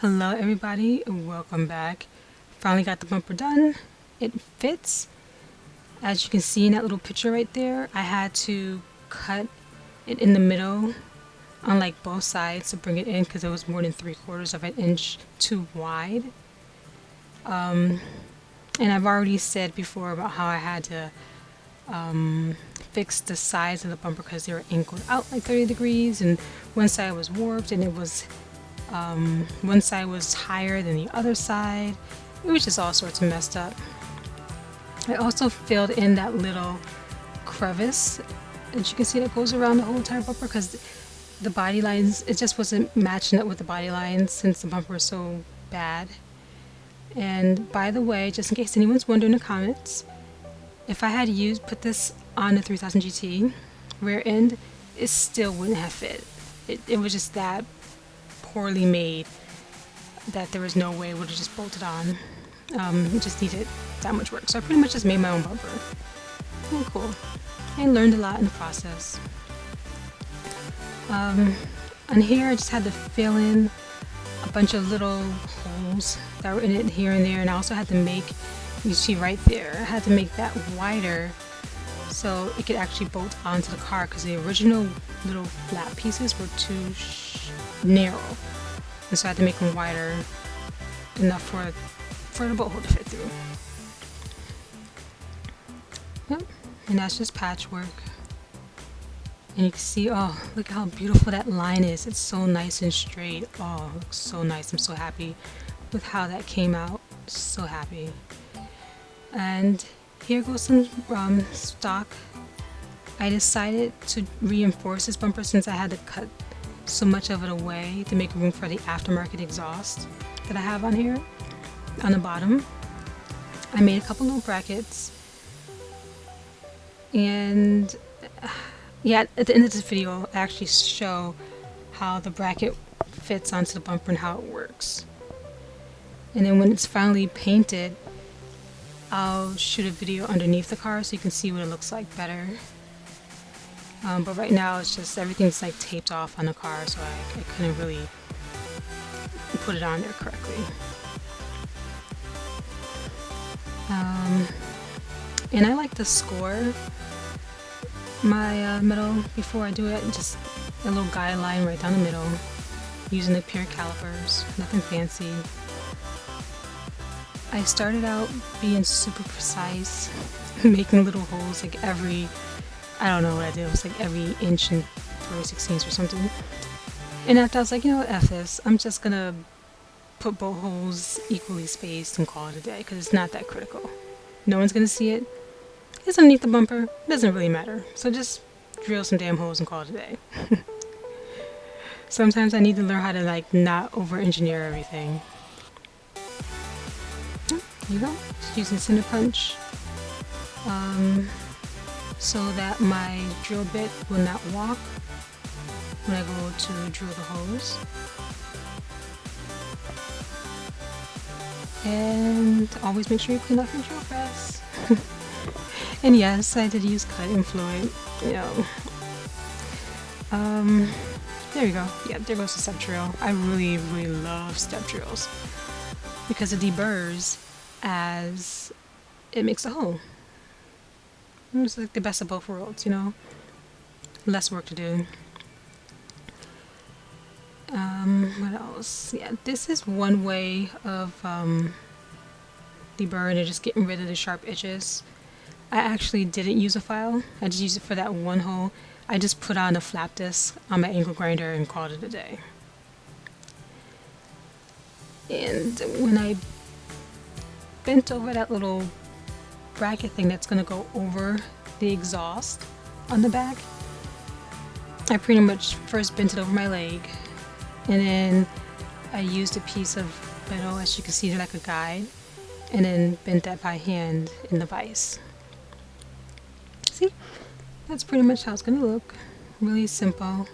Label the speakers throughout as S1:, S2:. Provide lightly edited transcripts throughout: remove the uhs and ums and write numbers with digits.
S1: Hello everybody, welcome back. Finally got the bumper done. It fits. As you can see in that little picture right there, I had to cut it in the middle on like both sides to bring it in because it was more than 3/4 of an inch too wide. And I've already said before about how I had to fix the sides of the bumper because they were angled out like 30 degrees and one side was warped and it was one side was higher than the other side. It was just all sorts of messed up. I also filled in that little crevice, as you can see, that goes around the whole entire bumper because the body lines, it just wasn't matching up with the body lines since the bumper was so bad. And by the way, just in case anyone's wondering in the comments, if I had put this on the 3000 GT rear end, it still wouldn't have fit. It was just that poorly made that there was no way it would have just bolted on. It just needed that much work. So I pretty much just made my own bumper. And cool. I learned a lot in the process. On here I just had to fill in a bunch of little holes that were in it here and there, and I also had to make, you see right there, I had to make that wider so it could actually bolt onto the car because the original little flat pieces were too narrow, and so I had to make them wider enough for the bolt hole to fit through. Yep, and that's just patchwork. And you can see, oh, look how beautiful that line is. It's so nice and straight. Oh, it looks so nice. I'm so happy with how that came out. So happy. And here goes some stock. I decided to reinforce this bumper since I had to cut so much of it away to make room for the aftermarket exhaust that I have on here on the bottom. I made a couple little brackets, and yeah, at the end of this video I actually show how the bracket fits onto the bumper and how it works. And then when it's finally painted, I'll shoot a video underneath the car so you can see what it looks like better. But right now it's just everything's like taped off on the car, so I couldn't really put it on there correctly. And I like to score my metal before I do it, just a little guideline right down the middle using the pure calipers, nothing fancy. I started out being super precise, making little holes like every, I don't know what I did, it was like every inch and 3/16 or something. And after I was like, you know what, F this, I'm just gonna put both holes equally spaced and call it a day because it's not that critical. No one's gonna see it. It's underneath the bumper, it doesn't really matter. So just drill some damn holes and call it a day. Sometimes I need to learn how to like not over-engineer everything. Here you go, just using cinder punch so that my drill bit will not walk when I go to drill the holes. And always make sure you clean off your drill press. And yes, I did use cut and fluid, you know. There you go. Yeah, there goes the step drill. I really, really love step drills because it deburrs as it makes a hole. It's like the best of both worlds, you know. Less work to do. What else? Yeah, this is one way of deburring and just getting rid of the sharp edges. I actually didn't use a file. I just used it for that one hole. I just put on a flap disc on my angle grinder and called it a day. And when I bent over that little bracket thing that's going to go over the exhaust on the back, I pretty much first bent it over my leg, and then I used a piece of metal, as you can see, like a guide, and then bent that by hand in the vise. See, that's pretty much how it's going to look. Really simple.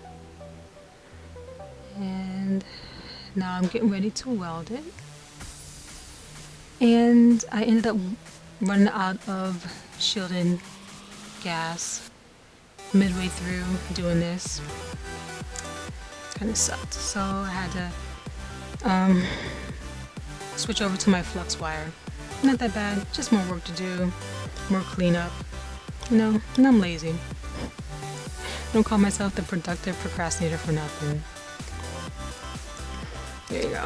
S1: And now I'm getting ready to weld it. And I ended up running out of shielding gas midway through doing this. Kind of sucked. So I had to switch over to my flux wire. Not that bad, just more work to do, more cleanup. You know, and I'm lazy. Don't call myself the productive procrastinator for nothing. There you go.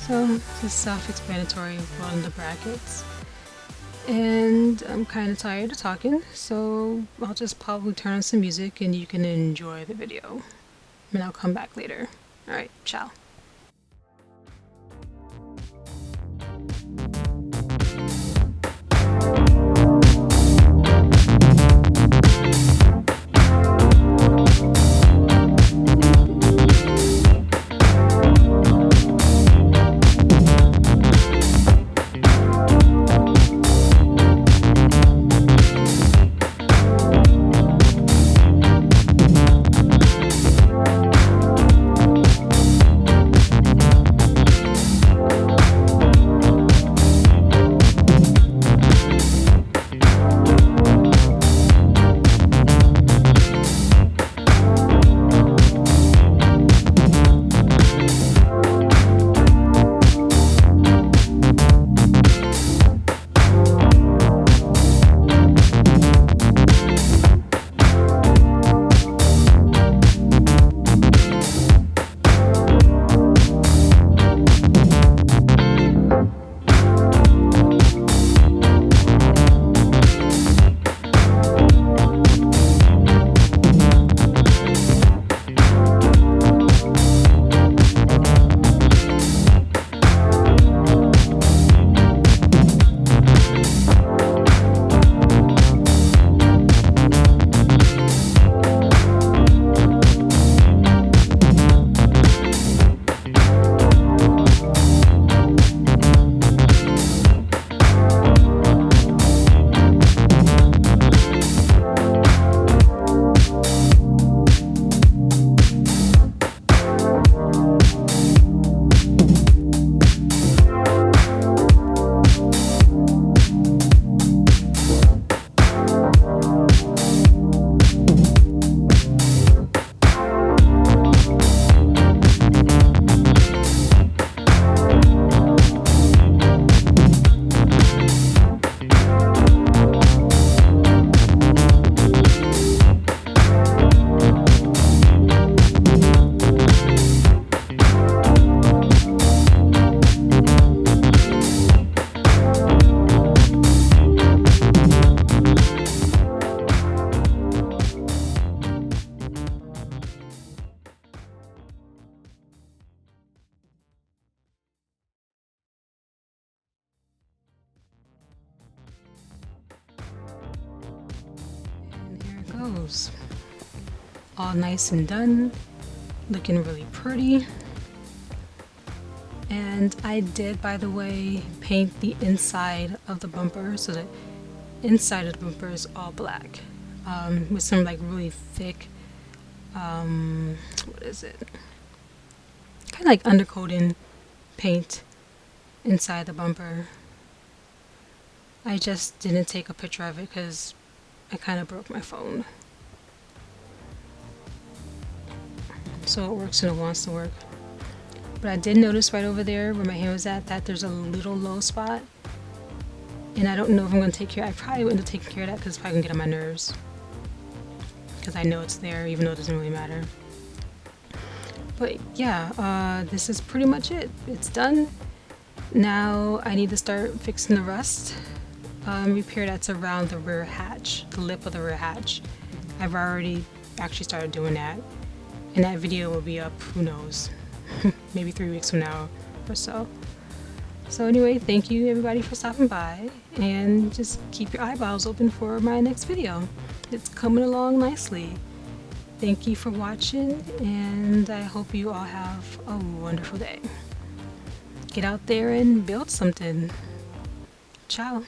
S1: So this is self-explanatory, well in the brackets. And I'm kind of tired of talking, so I'll just probably turn on some music and you can enjoy the video. And I'll come back later. Alright, ciao. Goes. All nice and done, looking really pretty. And I did, by the way, paint the inside of the bumper, so the inside of the bumper is all black, with some like really thick, what is it? Kind of like undercoating paint inside the bumper. I just didn't take a picture of it because I kind of broke my phone. So it works when it wants to work. But I did notice right over there where my hand was at that there's a little low spot. And I don't know if I'm going to take care. I probably wouldn't have taken care of that because it's probably going to get on my nerves. Because I know it's there even though it doesn't really matter. But yeah, this is pretty much it. It's done. Now I need to start fixing the rust. Repair that's around the rear hatch, the lip of the rear hatch. I've already actually started doing that. And that video will be up, who knows, maybe 3 weeks from now or so. So anyway, thank you everybody for stopping by, and just keep your eyeballs open for my next video. It's coming along nicely. Thank you for watching, and I hope you all have a wonderful day. Get out there and build something. Ciao.